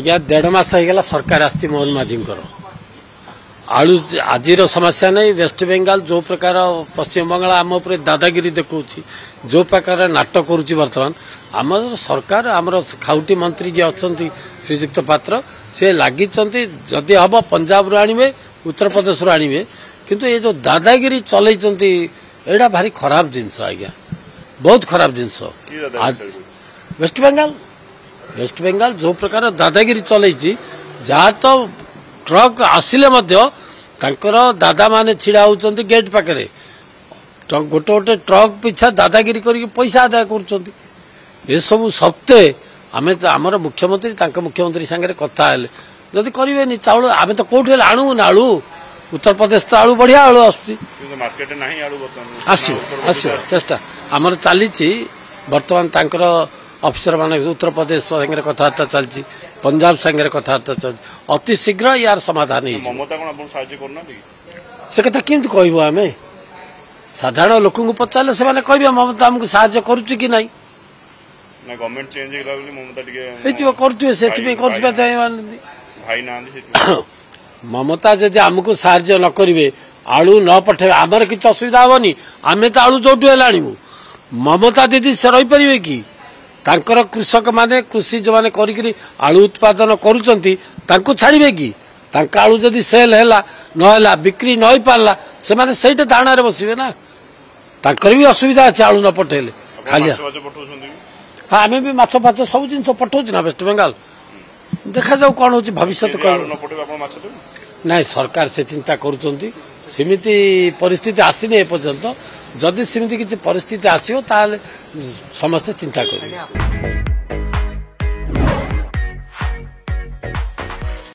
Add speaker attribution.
Speaker 1: आज्ञा 1.5 मास होगा सरकार आसी मोहन माझी आलू आज समस्या नहीं वेस्ट बेंगल जो प्रकार पश्चिम बंगाल आम उपर दादागिरी देखा जो प्रकार नाटक करुच्ची बर्तमान आम सरकार आमर खाउटी मंत्री जी अच्छा श्रीजुक्त पात्र से लगी जदि हम पंजाब रू आणवे उत्तर प्रदेश रू आणवे किंतु ये जो दादागिरी चलती एटा भारी खराब जिनस आज्ञा बहुत खराब जिनस वेस्ट बेंगल जो प्रकार दादागिरी चलती जहाँ तो ट्रक आसिले दादा माने छिड़ा होती गेट पाखे गोटे गोटे ट्रक पिछा दादागिरी करके पैसा आदाय कर सब सत्ते आम आमर मुख्यमंत्री मुख्यमंत्री सागर कथा जदि करें चाउल आम तो कौटे आणु ना आलू उत्तर प्रदेश तो आलू बढ़िया आलू आसो चेष्टा आमर चली बर्तमान अफिसर मान उत्तर प्रदेश सागर कथबार्ता चलती पंजाब सागर कथबार्ता चलती अति शीघ्र यार समाधान से कथा केमती कहबो आम साधारण लोक पचारे से कह ममता आमको साहाय्य करुच्ची कि नाई ममता जदि आमको साहाय्य न करेंगे आलू न पठे आमर किसी असुविधा हेनी आम तो आलू जो आणिबू ममता दीदी से रही पारे कि तांकर कृषक माने कृषि जो माने करी आलू उत्पादन करुचंती तांको छाड़िबे कि तांका आलू जदि सेल हैला नहला बिक्री न होई पारला से माने सेटा धारणा रे बसिबे ना तांकर भी असुविधा अछि आलू न पठेले खाली हां आमे भी माछ फाछ सब जिंस पठौछि ना वेस्ट बेंगल देखा जाऊ कोन होछि भविष्य नहीं सरकार से चिंता करुचंती सेमिति परिस्थिति आसीने ए पर्यंत जदि सेमिति किछि परिस्थिति आसीओ ताले समस्त चिंता करिवे।